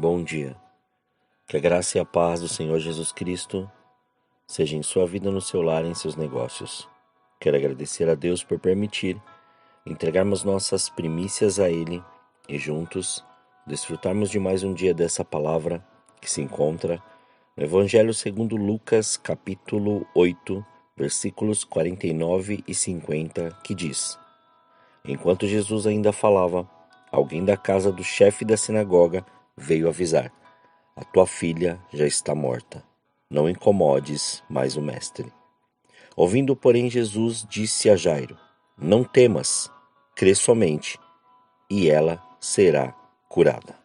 Bom dia. Que a graça e a paz do Senhor Jesus Cristo seja em sua vida, no seu lar e em seus negócios. Quero agradecer a Deus por permitir entregarmos nossas primícias a Ele e juntos desfrutarmos de mais um dia dessa palavra que se encontra no Evangelho segundo Lucas, capítulo 8, versículos 49 e 50, que diz: Enquanto Jesus ainda falava, alguém da casa do chefe da sinagoga veio avisar: A tua filha já está morta. Não incomodes mais o mestre. Ouvindo, porém, Jesus disse a Jairo: Não temas, crê somente, e ela será curada.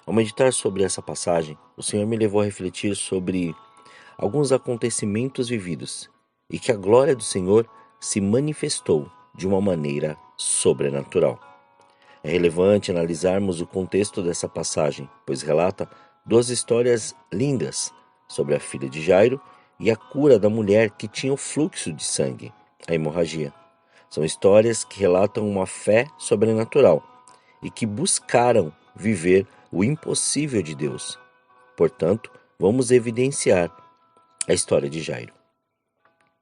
Ao meditar sobre essa passagem, o Senhor me levou a refletir sobre alguns acontecimentos vividos e que a glória do Senhor se manifestou de uma maneira sobrenatural. É relevante analisarmos o contexto dessa passagem, pois relata duas histórias lindas sobre a filha de Jairo e a cura da mulher que tinha o fluxo de sangue, a hemorragia. São histórias que relatam uma fé sobrenatural e que buscaram viver o impossível de Deus. Portanto, vamos evidenciar a história de Jairo.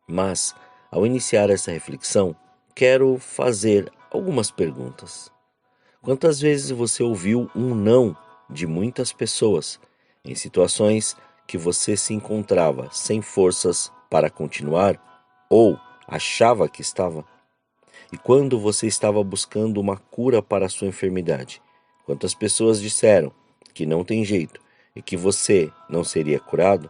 Mas, ao iniciar essa reflexão, quero fazer algumas perguntas. Quantas vezes você ouviu um não de muitas pessoas em situações que você se encontrava sem forças para continuar ou achava que estava? E quando você estava buscando uma cura para a sua enfermidade, quantas pessoas disseram que não tem jeito e que você não seria curado?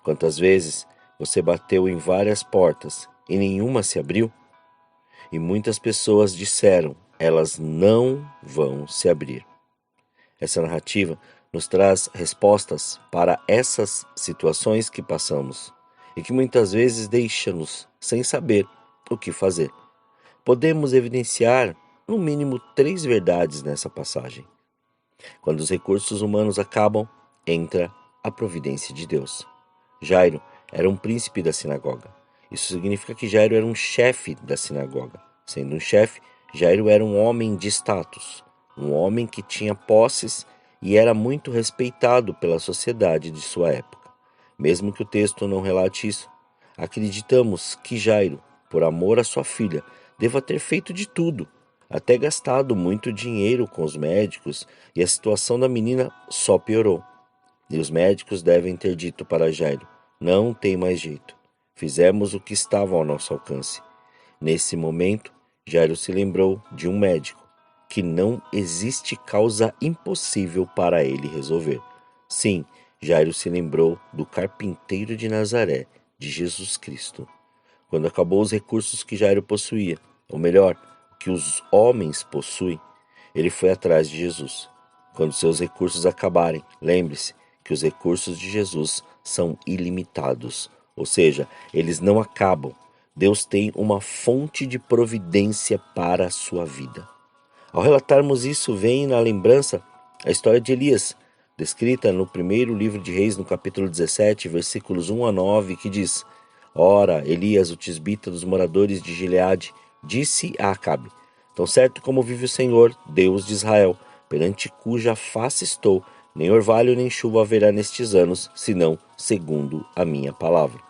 Quantas vezes você bateu em várias portas e nenhuma se abriu? E muitas pessoas disseram: elas não vão se abrir. Essa narrativa nos traz respostas para essas situações que passamos e que muitas vezes deixam-nos sem saber o que fazer. Podemos evidenciar, no mínimo, 3 verdades nessa passagem. Quando os recursos humanos acabam, entra a providência de Deus. Jairo era um príncipe da sinagoga. Isso significa que Jairo era um chefe da sinagoga. Sendo um chefe, Jairo era um homem de status, um homem que tinha posses e era muito respeitado pela sociedade de sua época. Mesmo que o texto não relate isso, acreditamos que Jairo, por amor à sua filha, deva ter feito de tudo, até gastado muito dinheiro com os médicos, e a situação da menina só piorou. E os médicos devem ter dito para Jairo: não tem mais jeito. Fizemos o que estava ao nosso alcance. Nesse momento, Jairo se lembrou de um médico, que não existe causa impossível para ele resolver. Sim, Jairo se lembrou do carpinteiro de Nazaré, de Jesus Cristo. Quando acabou os recursos que Jairo possuía, ou melhor, que os homens possuem, ele foi atrás de Jesus. Quando seus recursos acabarem, lembre-se que os recursos de Jesus são ilimitados, ou seja, eles não acabam. Deus tem uma fonte de providência para a sua vida. Ao relatarmos isso, vem na lembrança a história de Elias, descrita no primeiro livro de Reis, no capítulo 17, versículos 1 a 9, que diz: Ora, Elias, o tisbita dos moradores de Gileade, disse a Acabe: Tão certo como vive o Senhor, Deus de Israel, perante cuja face estou, nem orvalho nem chuva haverá nestes anos, senão segundo a minha palavra.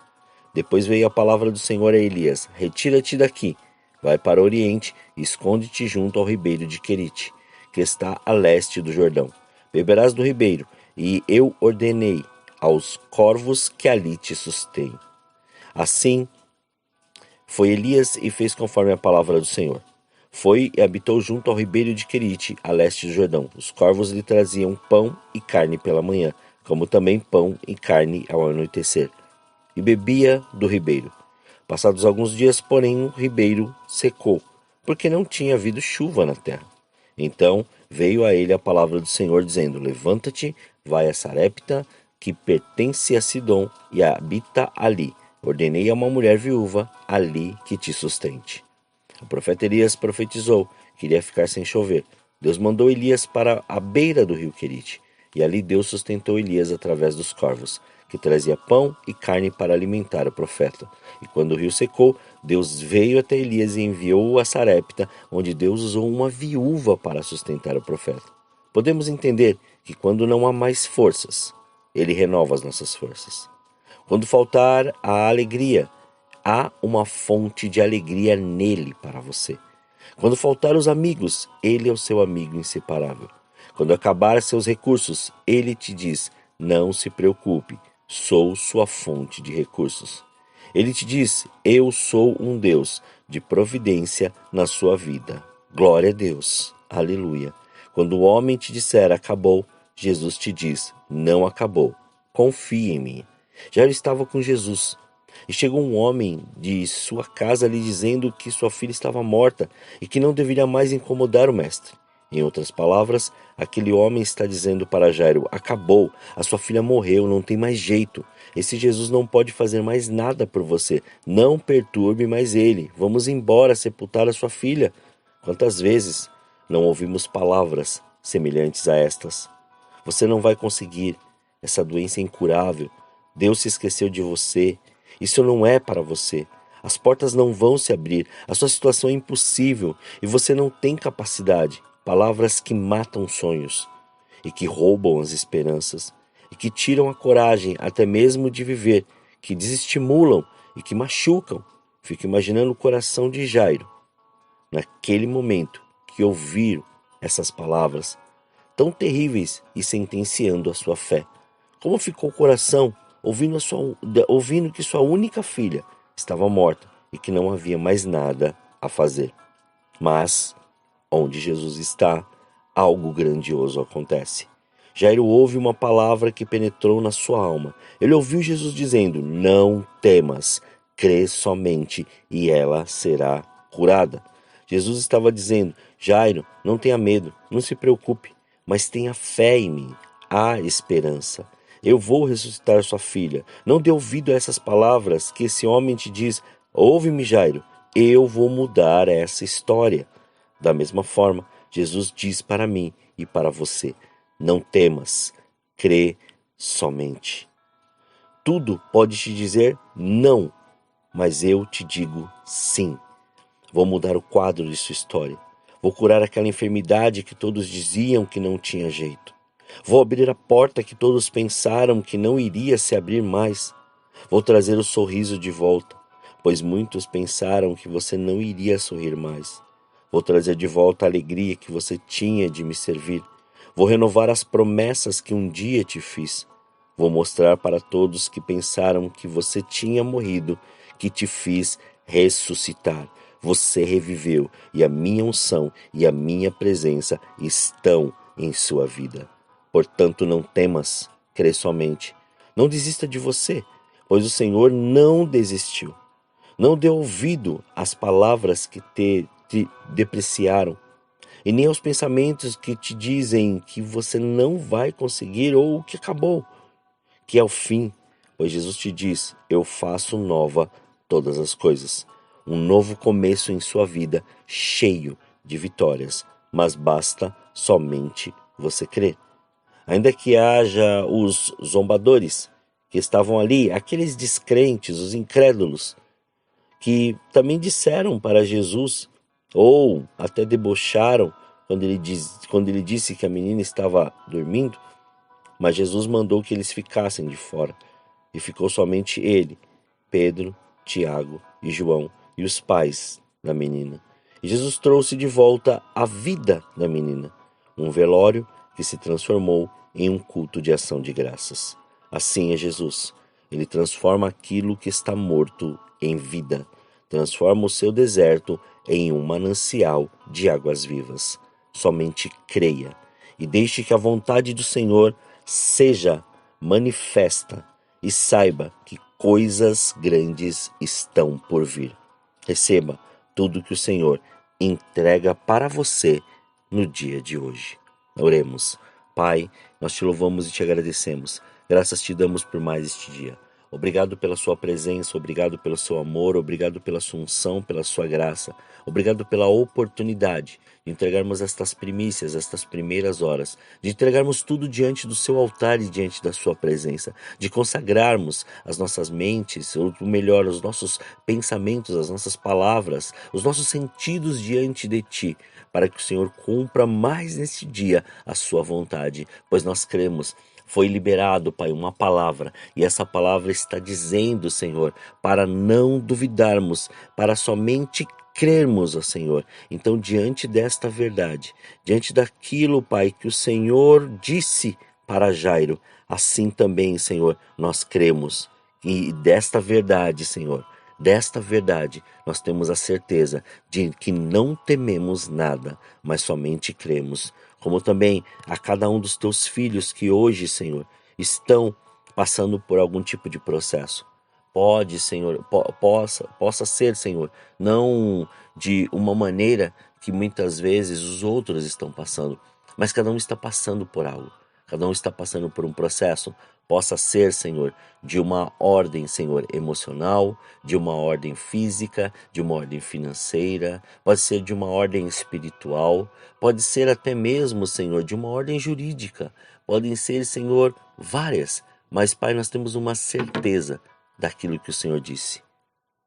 Depois veio a palavra do Senhor a Elias: Retira-te daqui, vai para o oriente e esconde-te junto ao ribeiro de Querite, que está a leste do Jordão. Beberás do ribeiro, e eu ordenei aos corvos que ali te sustêm. Assim foi Elias e fez conforme a palavra do Senhor. Foi e habitou junto ao ribeiro de Querite, a leste do Jordão. Os corvos lhe traziam pão e carne pela manhã, como também pão e carne ao anoitecer. E bebia do ribeiro. Passados alguns dias, porém, o ribeiro secou, porque não tinha havido chuva na terra. Então veio a ele a palavra do Senhor, dizendo: Levanta-te, vai a Sarepta, que pertence a Sidom, e habita ali. Ordenei a uma mulher viúva ali que te sustente. O profeta Elias profetizou que iria ficar sem chover. Deus mandou Elias para a beira do rio Querite, e ali Deus sustentou Elias através dos corvos, que trazia pão e carne para alimentar o profeta. E quando o rio secou, Deus veio até Elias e enviou-o a Sarepta, onde Deus usou uma viúva para sustentar o profeta. podemos entender que quando não há mais forças, Ele renova as nossas forças. Quando faltar a alegria, há uma fonte de alegria nele para você. Quando faltar os amigos, Ele é o seu amigo inseparável. Quando acabar seus recursos, Ele te diz: não se preocupe, sou sua fonte de recursos. Ele te diz: eu sou um Deus de providência na sua vida. Glória a Deus. Aleluia. Quando o homem te disser acabou, Jesus te diz: não acabou. Confie em mim. Jairo estava com Jesus. E chegou um homem de sua casa lhe dizendo que sua filha estava morta e que não deveria mais incomodar o mestre. Em outras palavras, aquele homem está dizendo para Jairo: acabou, a sua filha morreu, não tem mais jeito. Esse Jesus não pode fazer mais nada por você. Não perturbe mais ele. Vamos embora sepultar a sua filha. Quantas vezes não ouvimos palavras semelhantes a estas? Você não vai conseguir. Essa doença é incurável. Deus se esqueceu de você. Isso não é para você. As portas não vão se abrir. A sua situação é impossível e você não tem capacidade. Palavras que matam sonhos e que roubam as esperanças e que tiram a coragem até mesmo de viver, que desestimulam e que machucam. Fico imaginando o coração de Jairo naquele momento que ouviram essas palavras tão terríveis e sentenciando a sua fé. Como ficou o coração ouvindo que sua única filha estava morta e que não havia mais nada a fazer. Mas, onde Jesus está, algo grandioso acontece. Jairo ouve uma palavra que penetrou na sua alma. Ele ouviu Jesus dizendo: não temas, crê somente e ela será curada. Jesus estava dizendo: Jairo, não tenha medo, não se preocupe, mas tenha fé em mim, há esperança. Eu vou ressuscitar sua filha. Não dê ouvido a essas palavras que esse homem te diz: ouve-me, Jairo, eu vou mudar essa história. Da mesma forma, Jesus diz para mim e para você: não temas, crê somente. Tudo pode te dizer não, mas eu te digo sim. Vou mudar o quadro de sua história. Vou curar aquela enfermidade que todos diziam que não tinha jeito. Vou abrir a porta que todos pensaram que não iria se abrir mais. Vou trazer o sorriso de volta, pois muitos pensaram que você não iria sorrir mais. Vou trazer de volta a alegria que você tinha de me servir. Vou renovar as promessas que um dia te fiz. Vou mostrar para todos que pensaram que você tinha morrido, que te fiz ressuscitar. Você reviveu e a minha unção e a minha presença estão em sua vida. Portanto, não temas, crê somente. Não desista de você, pois o Senhor não desistiu. Não dê ouvido às palavras que te depreciaram, e nem aos pensamentos que te dizem que você não vai conseguir ou que acabou, que é o fim, pois Jesus te diz: eu faço nova todas as coisas. Um novo começo em sua vida, cheio de vitórias, mas basta somente você crer. Ainda que haja os zombadores que estavam ali, aqueles descrentes, os incrédulos, que também disseram para Jesus, ou até debocharam quando ele disse que a menina estava dormindo, mas Jesus mandou que eles ficassem de fora, e ficou somente ele, Pedro, Tiago e João, e os pais da menina. E Jesus trouxe de volta a vida da menina, um velório que se transformou em um culto de ação de graças. Assim é Jesus. Ele transforma aquilo que está morto em vida, transforma o seu deserto em um manancial de águas vivas. Somente creia e deixe que a vontade do Senhor seja manifesta e saiba que coisas grandes estão por vir. Receba tudo que o Senhor entrega para você no dia de hoje. Oremos. Pai, nós te louvamos e te agradecemos. Graças te damos por mais este dia. Obrigado pela sua presença, obrigado pelo seu amor, obrigado pela sua unção, pela sua graça. Obrigado pela oportunidade de entregarmos estas primícias, estas primeiras horas, de entregarmos tudo diante do seu altar e diante da sua presença, de consagrarmos as nossas mentes, ou melhor, os nossos pensamentos, as nossas palavras, os nossos sentidos diante de ti, para que o Senhor cumpra mais neste dia a sua vontade, pois nós cremos. Foi liberado, Pai, uma palavra, e essa palavra está dizendo, Senhor, para não duvidarmos, para somente crermos, ó Senhor. Então, diante desta verdade, diante daquilo, Pai, que o Senhor disse para Jairo, assim também, Senhor, nós cremos. E desta verdade, Senhor, desta verdade, nós temos a certeza de que não tememos nada, mas somente cremos. Como também a cada um dos teus filhos que hoje, Senhor, estão passando por algum tipo de processo. Pode, Senhor, possa ser, Senhor, não de uma maneira que muitas vezes os outros estão passando, mas cada um está passando por algo. Cada um está passando por um processo. Possa ser, Senhor, de uma ordem, Senhor, emocional, de uma ordem física, de uma ordem financeira, pode ser de uma ordem espiritual, pode ser até mesmo, Senhor, de uma ordem jurídica. Podem ser, Senhor, várias. Mas, Pai, nós temos uma certeza daquilo que o Senhor disse.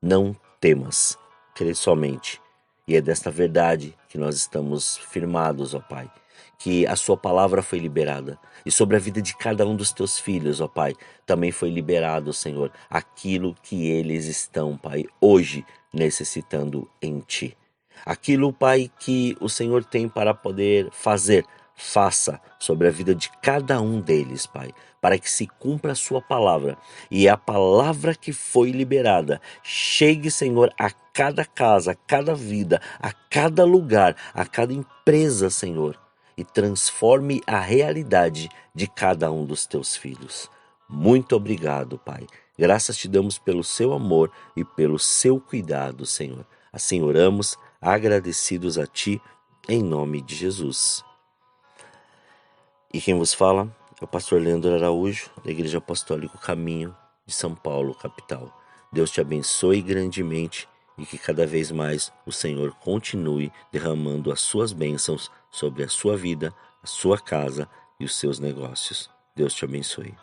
Não temas, crê somente. E é desta verdade que nós estamos firmados, ó Pai, que a sua palavra foi liberada. E sobre a vida de cada um dos teus filhos, ó Pai, também foi liberado, Senhor, aquilo que eles estão, Pai, hoje necessitando em Ti. Aquilo, Pai, que o Senhor tem para poder fazer, faça sobre a vida de cada um deles, Pai, para que se cumpra a sua palavra. E a palavra que foi liberada chegue, Senhor, a cada casa, a cada vida, a cada lugar, a cada empresa, Senhor, e transforme a realidade de cada um dos teus filhos. Muito obrigado, Pai. Graças te damos pelo seu amor e pelo seu cuidado, Senhor. Assim oramos, agradecidos a Ti, em nome de Jesus. E quem vos fala é o pastor Leandro Araújo, da Igreja Apostólica Caminho de São Paulo, capital. Deus te abençoe grandemente e que cada vez mais o Senhor continue derramando as suas bênçãos sobre a sua vida, a sua casa e os seus negócios. Deus te abençoe.